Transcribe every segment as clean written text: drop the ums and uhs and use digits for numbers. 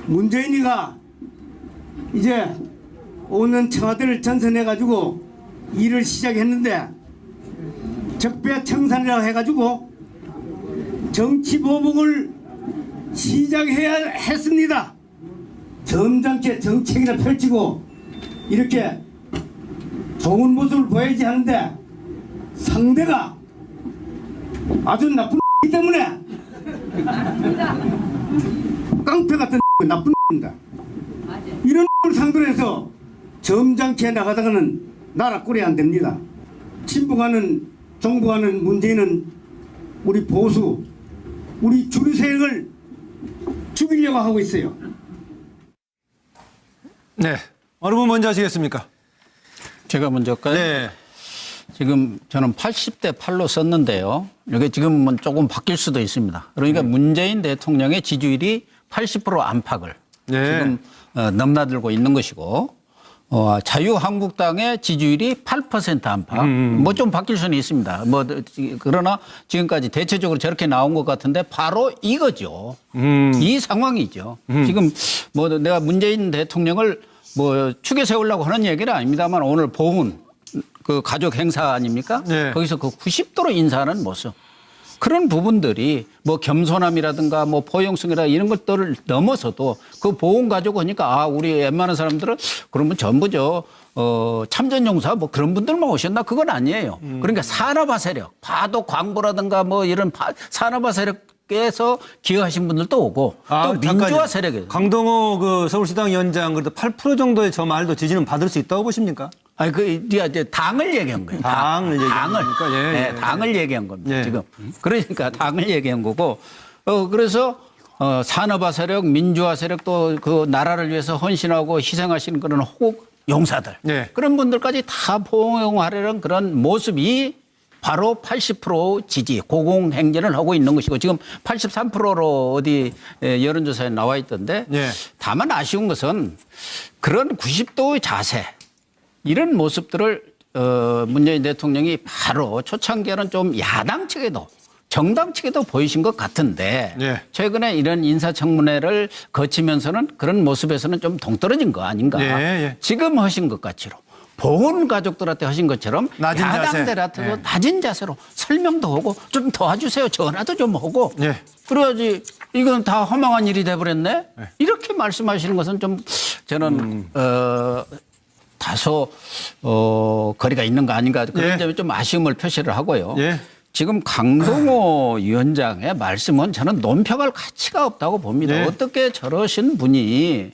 문재인이가 이제 오는 청와대를 전선해가지고 일을 시작했는데 적폐청산이라고 해가지고 정치보복을 시작해야 했습니다. 점잖게 정책이나 펼치고 이렇게 좋은 모습을 보여야지 하는데 상대가 아주 나쁜 때문에 깡패 같은 나쁜 입니다. 이런 상대로 해서 점잖게 나가다가는 나라 꼴이 안 됩니다. 친북하는 정부하는 문재인은 우리 보수 우리 주류 세력을 죽이려고 하고 있어요. 네. 어느 분 먼저 하시겠습니까? 제가 먼저 할까요? 네. 지금 저는 80대 8로 썼는데요. 이게 지금은 조금 바뀔 수도 있습니다. 그러니까 문재인 대통령의 지지율이 80% 안팎을 네. 지금 넘나들고 있는 것이고 자유한국당의 지지율이 8% 안팎. 뭐 좀 바뀔 수는 있습니다. 뭐 그러나 지금까지 대체적으로 저렇게 나온 것 같은데 바로 이거죠. 이 상황이죠. 지금 뭐 내가 문재인 대통령을 뭐 축에 세우려고 하는 얘기는 아닙니다만 오늘 보훈 그 가족 행사 아닙니까? 네. 거기서 그 90도로 인사하는 모습. 그런 부분들이 뭐 겸손함이라든가 뭐 포용성이라 이런 것들을 넘어서도 그 보훈 가족 하니까 우리 웬만한 사람들은 그러면 전부 참전용사 뭐 그런 분들만 오셨나? 그건 아니에요. 그러니까 산업화 세력, 파도 광부라든가 뭐 이런 산업화 세력에서 기여하신 분들도 오고 또 민주화 세력에 강동호 그 서울시당 위원장 그래도 8% 정도의 저 말도 지지는 받을 수 있다고 보십니까? 아니, 이제 당을 얘기한 거예요. 당을 얘기한 거니까. 예, 네, 예, 당을 얘기한 겁니다. 예. 지금. 그러니까 당을 얘기한 거고. 그래서 산업화 세력, 민주화 세력 또 그 나라를 위해서 헌신하고 희생하시는 그런 호국 용사들. 예. 그런 분들까지 다 포용하려는 그런 모습이 바로 80% 지지, 고공행진을 하고 있는 것이고 지금 83%로 어디 여론조사에 나와 있던데 예. 다만 아쉬운 것은 그런 90도의 자세 이런 모습들을 문재인 대통령이 바로 초창기에는 좀 야당 측에도 정당 측에도 보이신 것 같은데 예. 최근에 이런 인사청문회를 거치면서는 그런 모습에서는 좀 동떨어진 거 아닌가. 예, 예. 지금 하신 것 같이로 보훈 가족들한테 하신 것처럼 낮은 자세. 야당들한테도 예. 낮은 자세로 설명도 하고 좀 도와주세요. 전화도 좀 하고. 예. 그래야지 이건 다 허망한 일이 돼버렸네. 이렇게 말씀하시는 것은 좀 저는 다소 거리가 있는 거 아닌가 그런 예. 점에 좀 아쉬움을 표시를 하고요. 예. 지금 강동호 위원장의 말씀은 저는 논평할 가치가 없다고 봅니다. 예. 어떻게 저러신 분이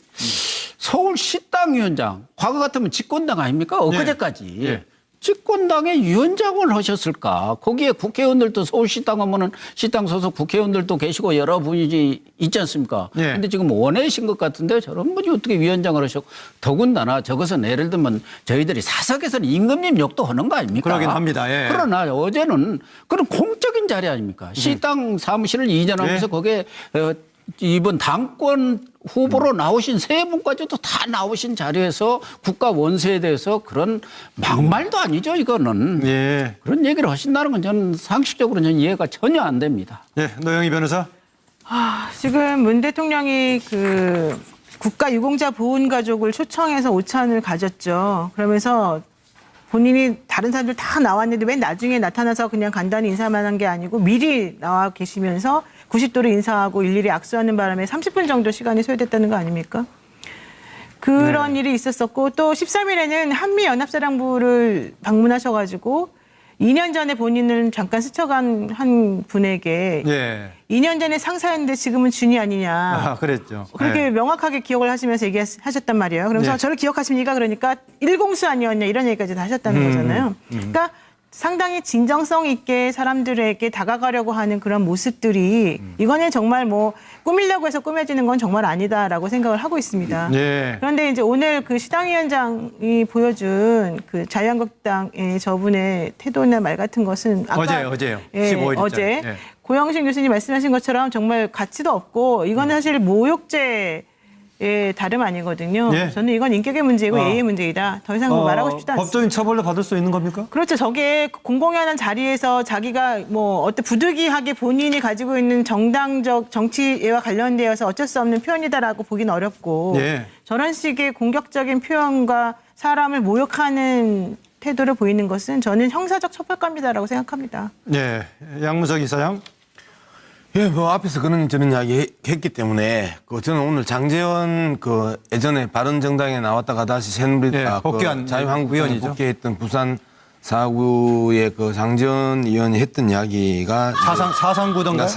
서울시당 위원장, 과거 같으면 집권당 아닙니까? 엊그제까지. 예. 집권당의 위원장을 하셨을까? 거기에 국회의원들도 서울시당 하면은 시당 소속 국회의원들도 계시고 여러 분이 있지 않습니까? 예. 근데 지금 원외신 것 같은데 저런 분이 어떻게 위원장을 하셨고 더군다나 저것은 예를 들면 저희들이 사석에서는 임금님 욕도 하는 거 아닙니까? 그러긴 합니다. 예. 그러나 어제는 그런 공적인 자리 아닙니까? 시당 사무실을 이전하면서 예. 거기에 이번 당권 후보로 나오신 세 분까지도 다 나오신 자리에서 국가 원수에 대해서 그런 막말도 아니죠, 이거는. 예. 그런 얘기를 하신다는 건 저는 상식적으로 는 이해가 전혀 안 됩니다. 예. 노영희 변호사. 지금 문 대통령이 그 국가 유공자 보훈 가족을 초청해서 오찬을 가졌죠. 그러면서 본인이 다른 사람들 다 나왔는데 왜 나중에 나타나서 그냥 간단히 인사만 한 게 아니고 미리 나와 계시면서 90도로 인사하고 일일이 악수하는 바람에 30분 정도 시간이 소요됐다는 거 아닙니까? 그런 일이 있었었고 또 13일에는 한미연합사령부를 방문하셔가지고 2년 전에 본인을 잠깐 스쳐간 한 분에게 예. 2년 전에 상사였는데 지금은 준이 아니냐. 그랬죠. 그렇게 예. 명확하게 기억을 하시면서 얘기하셨단 말이에요. 그러면서 네. 저를 기억하십니까? 그러니까 일공수 아니었냐 이런 얘기까지 다 하셨다는 거잖아요. 그러니까 상당히 진정성 있게 사람들에게 다가가려고 하는 그런 모습들이 이거는 정말 뭐 꾸미려고 해서 꾸며지는 건 정말 아니다라고 생각을 하고 있습니다. 예. 그런데 이제 오늘 그 시당위원장이 보여준 그 자유한국당의 저분의 태도나 말 같은 것은 아까 어제요. 예, 15일 어제 예. 고영신 교수님 말씀하신 것처럼 정말 가치도 없고 이건 사실 모욕죄 다름 아니거든요. 예. 저는 이건 인격의 문제이고 예의의 문제이다. 더 이상 말하고 싶지 않습니다. 법적인 처벌도 받을 수 있는 겁니까? 그렇죠. 저게 공공연한 자리에서 자기가 뭐 어떤 부득이하게 본인이 가지고 있는 정당적 정치와 관련되어서 어쩔 수 없는 표현이다라고 보기는 어렵고 예. 저런 식의 공격적인 표현과 사람을 모욕하는 태도를 보이는 것은 저는 형사적 처벌감이다라고 생각합니다. 네, 양문석 이사장. 예, 뭐 앞에서 그런 저런 이야기 했기 때문에 저는 오늘 장제원 예전에 바른정당에 나왔다가 다시 새누리 복귀한 자유한국당에 의원이죠. 복귀했던 부산 4구의 장제원 의원이 했던 이야기가 사상구던가요?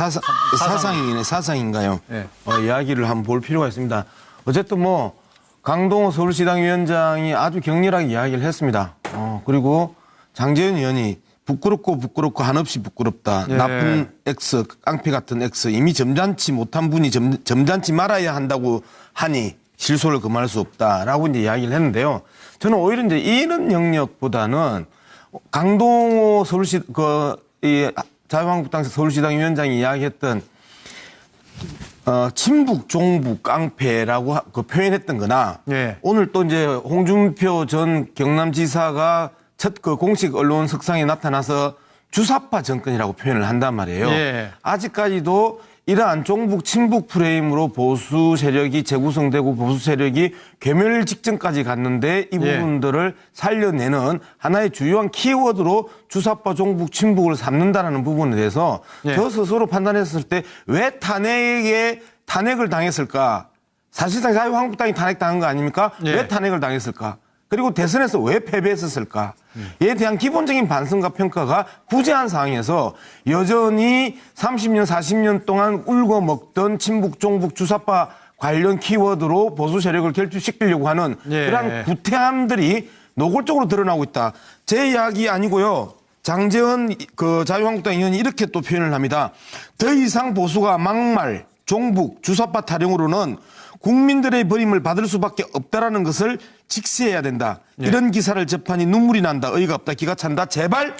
사상인가요? 네. 이야기를 한번 볼 필요가 있습니다. 어쨌든 뭐 강동호 서울시당 위원장이 아주 격렬하게 이야기를 했습니다. 그리고 장제원 의원이 부끄럽고 한없이 부끄럽다. 예. 나쁜 X, 깡패 같은 X. 이미 점잖지 못한 분이 점잖지 말아야 한다고 하니 실소를 금할 수 없다라고 이제 이야기를 했는데요. 저는 오히려 이제 이런 영역보다는 강동호 이 자유한국당 서울시당 위원장이 이야기했던 친북, 종북, 깡패라고 표현했던 거나 예. 오늘 또 이제 홍준표 전 경남지사가 첫 공식 언론 석상에 나타나서 주사파 정권이라고 표현을 한단 말이에요. 예. 아직까지도 이러한 종북, 친북 프레임으로 보수 세력이 재구성되고 보수 세력이 괴멸 직전까지 갔는데 이 부분들을 살려내는 하나의 주요한 키워드로 주사파, 종북, 친북을 삼는다라는 부분에 대해서 저 스스로 판단했을 때 왜 탄핵을 당했을까? 사실상 자유한국당이 탄핵당한 거 아닙니까? 왜 탄핵을 당했을까? 그리고 대선에서 왜 패배했었을까? 이에 대한 기본적인 반성과 평가가 부재한 상황에서 여전히 30년, 40년 동안 울고 먹던 친북, 종북, 주사파 관련 키워드로 보수 세력을 결집시키려고 하는 그런 구태함들이 노골적으로 드러나고 있다. 제 이야기 아니고요. 장제원 자유한국당 의원이 이렇게 또 표현을 합니다. 더 이상 보수가 막말, 종북, 주사파 타령으로는 국민들의 버림을 받을 수밖에 없다라는 것을 직시해야 된다. 이런 기사를 접하니 눈물이 난다. 어이가 없다. 기가 찬다. 제발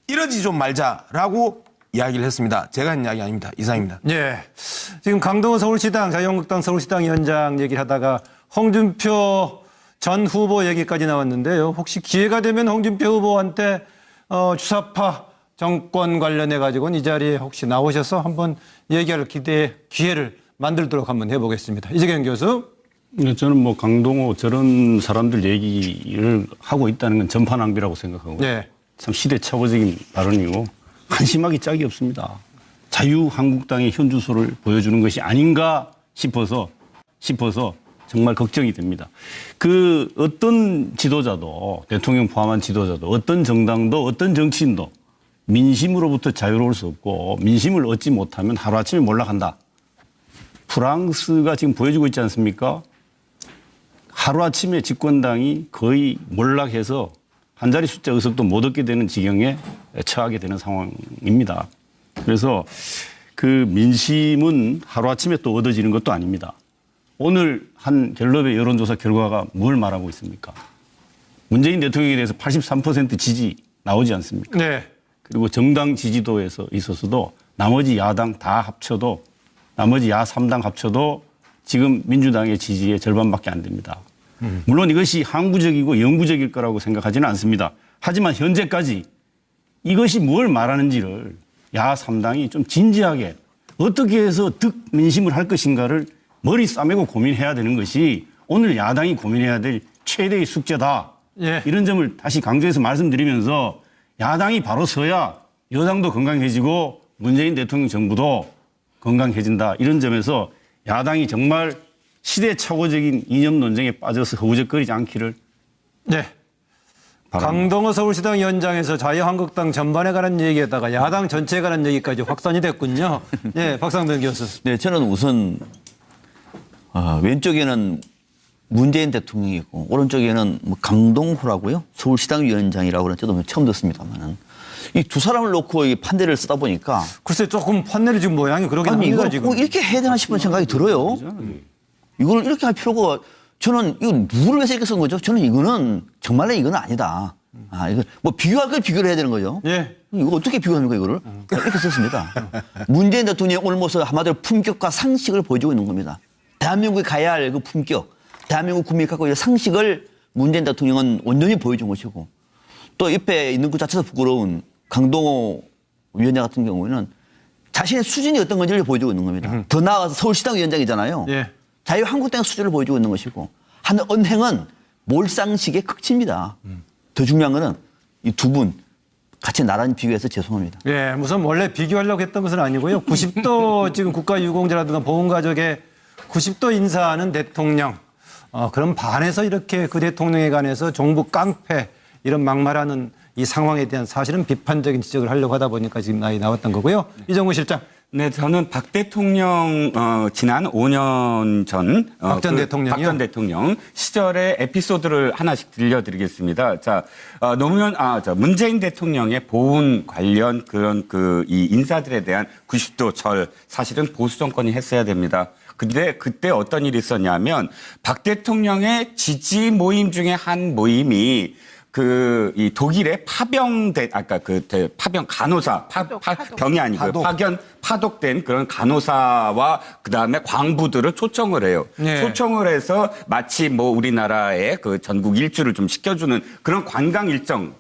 이러지 좀 말자라고 이야기를 했습니다. 제가 한 이야기 아닙니다. 이상입니다. 예. 지금 강동호 서울시당, 자유한국당 서울시당 위원장 얘기를 하다가 홍준표 전 후보 얘기까지 나왔는데요. 혹시 기회가 되면 홍준표 후보한테 주사파 정권 관련해 가지고는 이 자리에 혹시 나오셔서 한번 얘기할 기회를 만들도록 한번 해보겠습니다. 이재경 교수. 저는 뭐 강동호 저런 사람들 얘기를 하고 있다는 건 전파 낭비라고 생각하고 참 시대착오적인 발언이고 한심하기 짝이 없습니다. 자유한국당의 현주소를 보여주는 것이 아닌가 싶어서 정말 걱정이 됩니다. 어떤 지도자도 대통령 포함한 지도자도 어떤 정당도 어떤 정치인도 민심으로부터 자유로울 수 없고 민심을 얻지 못하면 하루아침에 몰락한다. 프랑스가 지금 보여주고 있지 않습니까? 하루아침에 집권당이 거의 몰락해서 한 자리 숫자 의석도 못 얻게 되는 지경에 처하게 되는 상황입니다. 그래서 민심은 하루아침에 또 얻어지는 것도 아닙니다. 오늘 한 갤럽의 여론조사 결과가 뭘 말하고 있습니까? 문재인 대통령에 대해서 83% 지지 나오지 않습니까? 네. 그리고 정당 지지도에서 있어서도 나머지 야당 다 합쳐도 나머지 야 3당 합쳐도 지금 민주당의 지지의 절반밖에 안 됩니다. 물론 이것이 항구적이고 영구적일 거라고 생각하지는 않습니다. 하지만 현재까지 이것이 뭘 말하는지를 야 3당이 좀 진지하게 어떻게 해서 득민심을 할 것인가를 머리 싸매고 고민해야 되는 것이 오늘 야당이 고민해야 될 최대의 숙제다. 이런 점을 다시 강조해서 말씀드리면서 야당이 바로 서야 여당도 건강해지고 문재인 대통령 정부도 건강해진다. 이런 점에서 야당이 정말 시대착오적인 이념 논쟁에 빠져서 허우적거리지 않기를 바랍니다. 강동호 서울시당 위원장에서 자유한국당 전반에 관한 얘기에다가 야당 전체에 관한 얘기까지 확산이 됐군요. 네, 박상돈 교수. 네, 저는 우선 왼쪽에는 문재인 대통령이 있고 오른쪽에는 강동호라고요. 서울시당 위원장이라고 그런 저도 처음 듣습니다만은 이 두 사람을 놓고 이 판례를 쓰다 보니까 글쎄 조금 판례를 지금 모양이 그러긴 합니다. 이걸 지금. 꼭 이렇게 해야 되나 싶은 생각이 들어요. 이걸 이렇게 할 필요가 저는 이거 누구를 위해서 이렇게 쓴 거죠? 저는 이거는 정말로 이거는 아니다. 이거 뭐 비교할 걸 비교를 해야 되는 거죠. 예. 이거 어떻게 비교합니까 이거를? 이렇게 썼습니다. 문재인 대통령이 오늘 모습 한마디로 품격과 상식을 보여주고 있는 겁니다. 대한민국이 가야 할 그 품격, 대한민국 국민이 갖고 있는 상식을 문재인 대통령은 온전히 보여준 것이고 또 옆에 있는 것 자체도 부끄러운 강동호 위원장 같은 경우에는 자신의 수준이 어떤 건지를 보여주고 있는 겁니다. 더 나아가서 서울시당 위원장이잖아요. 예. 자유한국당 수준을 보여주고 있는 것이고 하는 언행은 몰상식의 극치입니다. 더 중요한 거는 이 두 분 같이 나란히 비교해서 죄송합니다. 예, 우선 원래 비교하려고 했던 것은 아니고요. 90도 지금 국가유공자라든가 보훈가족의 90도 인사하는 대통령. 그럼 반해서 이렇게 그 대통령에 관해서 정부 깡패 이런 막말하는 이 상황에 대한 사실은 비판적인 지적을 하려고 하다 보니까 지금 나왔던 거고요. 이정우 실장. 네, 저는 박 대통령 지난 5년 전 박 전 대통령이요? 박 전 대통령 시절의 에피소드를 하나씩 들려드리겠습니다. 자, 문재인 대통령의 보훈 관련 그런 이 인사들에 대한 90도 절 사실은 보수 정권이 했어야 됩니다. 근데 그때 어떤 일이 있었냐면 박 대통령의 지지 모임 중에 한 모임이 이 독일의 파병 간호사, 병이 아니고요. 파독된 그런 간호사와 그 다음에 광부들을 초청을 해요. 네. 초청을 해서 마치 우리나라의 그 전국 일주를 좀 시켜주는 그런 관광 일정,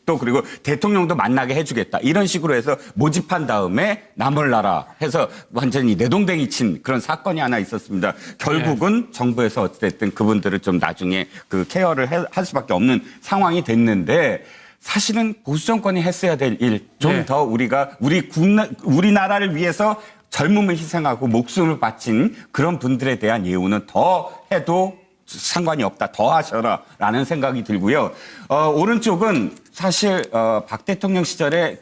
또 그리고 대통령도 만나게 해주겠다. 이런 식으로 해서 모집한 다음에 나몰라라 해서 완전히 내동댕이 친 그런 사건이 하나 있었습니다. 결국은 정부에서 어쨌든 그분들을 좀 나중에 그 케어를 할 수밖에 없는 상황이 됐는데 사실은 보수 정권이 했어야 될 일, 좀 더 우리가 우리나라를 위해서 젊음을 희생하고 목숨을 바친 그런 분들에 대한 예우는 더 해도 상관이 없다. 더 하셔라라는 생각이 들고요. 오른쪽은 사실 박 대통령 시절에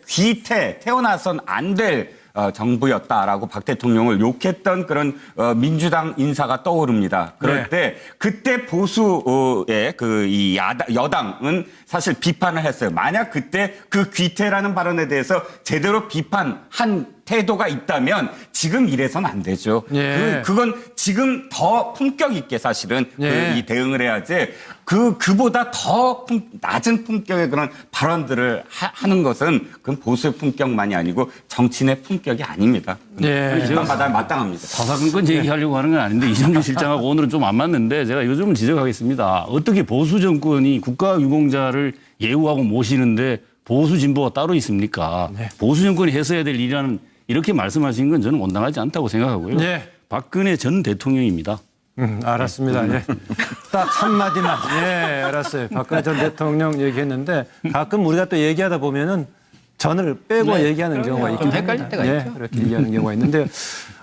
태어나선 안 될 정부였다라고 박 대통령을 욕했던 그런 민주당 인사가 떠오릅니다. 그럴 때 그때 보수의 이 여당은 사실 비판을 했어요. 만약 그때 그 귀태라는 발언에 대해서 제대로 비판한 태도가 있다면 지금 이래선 안 되죠. 예. 그건 지금 더 품격 있게 사실은 이 대응을 해야지 그보다 더 낮은 품격의 그런 발언들을 하는 것은 그건 보수의 품격만이 아니고 정치인의 품격이 아닙니다. 예. 제가 마땅합니다. 사사건건 얘기하려고 하는 건 아닌데 이정규 실장하고 오늘은 좀 안 맞는데 제가 요 점을 지적하겠습니다. 어떻게 보수 정권이 국가유공자를 예우하고 모시는데 보수 진보가 따로 있습니까? 보수 정권이 했어야 될 일이라는 이렇게 말씀하신 건 저는 온당하지 않다고 생각하고요. 네. 박근혜 전 대통령입니다. 알았습니다. 예. 딱 한마디만. 예, 알았어요. 박근혜 전 대통령 얘기했는데 가끔 우리가 또 얘기하다 보면은 전을 빼고 얘기하는 경우가 있긴 좀 헷갈릴 때가 예, 있죠. 그렇게 얘기하는 경우가 있는데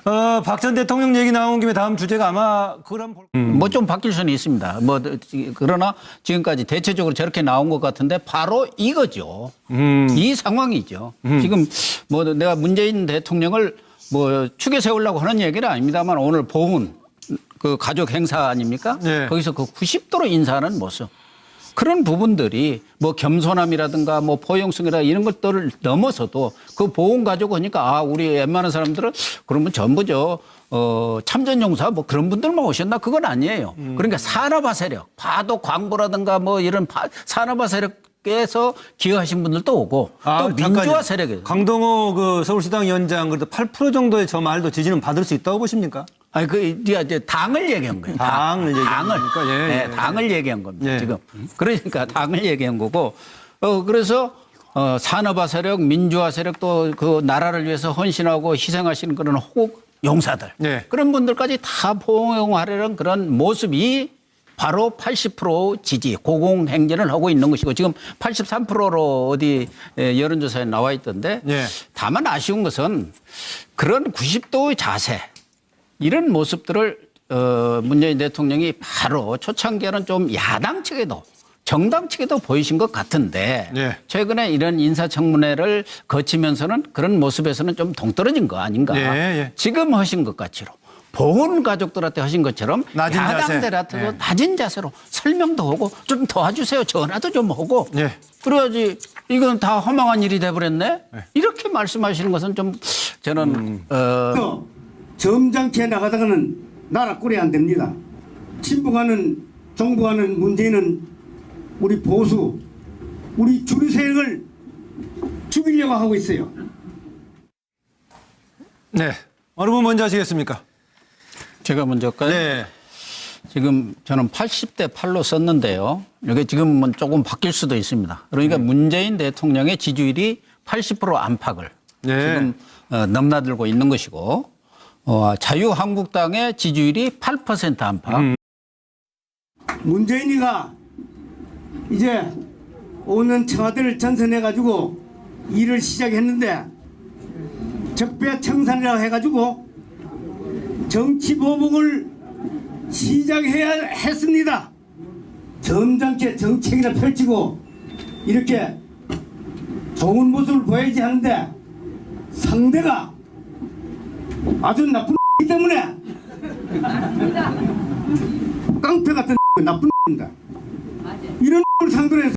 박 전 대통령 얘기 나온 김에 다음 주제가 아마 그런 뭐 좀 바뀔 수는 있습니다. 그러나 지금까지 대체적으로 저렇게 나온 것 같은데 바로 이거죠. 이 상황이죠. 지금 내가 문재인 대통령을 축에 세우려고 하는 얘기는 아닙니다만 오늘 보훈 그 가족 행사 아닙니까? 네. 거기서 그 90도로 인사하는 모습. 그런 부분들이 겸손함이라든가 포용성이라 이런 것들을 넘어서도 그 보훈 가족 하니까 우리 웬만한 사람들은 그러면 전부죠. 참전용사 그런 분들만 오셨나? 그건 아니에요. 그러니까 산업화 세력, 파독 광부라든가 이런 산업화 세력에서 기여하신 분들도 오고 또 민주화 세력에 강동호 그 서울시당 위원장 그래도 8% 정도의 저 말도 지지는 받을 수 있다고 보십니까? 아니 이제 당을 얘기한 거예요. 당을 얘기한 거니까. 예, 네, 예. 당을 얘기한 겁니다. 예. 지금 그러니까 당을 얘기한 거고 그래서 산업화 세력, 민주화 세력 또 그 나라를 위해서 헌신하고 희생하시는 그런 호국 용사들 예. 그런 분들까지 다 포용하려는 그런 모습이 바로 80% 지지, 고공행진을 하고 있는 것이고 지금 83%로 어디 여론조사에 나와 있던데 예. 다만 아쉬운 것은 그런 90도의 자세 이런 모습들을 문재인 대통령이 바로 초창기에는 좀 야당 측에도 정당 측에도 보이신 것 같은데 예. 최근에 이런 인사청문회를 거치면서는 그런 모습에서는 좀 동떨어진 거 아닌가. 예, 예. 지금 하신 것 같이로 보훈 가족들한테 하신 것처럼 낮은 자세. 야당들한테도 예. 낮은 자세로 설명도 하고 좀 도와주세요. 전화도 좀 하고. 예. 그래야지 이건 다 허망한 일이 돼버렸네. 이렇게 말씀하시는 것은 좀 저는 점잖게 나가다가는 나라 꼴이 안 됩니다. 친북하는 정부하는 문재인은 우리 보수, 우리 주류 세력을 죽이려고 하고 있어요. 네. 어느 분 먼저 하시겠습니까? 제가 먼저 할까요? 네. 지금 저는 80대 8로 썼는데요. 이게 지금은 조금 바뀔 수도 있습니다. 그러니까 문재인 대통령의 지지율이 80% 안팎을 네. 지금 넘나들고 있는 것이고 자유한국당의 지지율이 8% 안팎. 문재인이가 이제 5년 청와대를 전선해가지고 일을 시작했는데 적폐청산이라고 해가지고 정치보복을 시작해야 했습니다. 점잖게 정책이나 펼치고 이렇게 좋은 모습을 보여야지 하는데 상대가 아주 나쁜 X이기 때문에 깡패 같은 나쁜 X입니다. 이런 X를 상대로 해서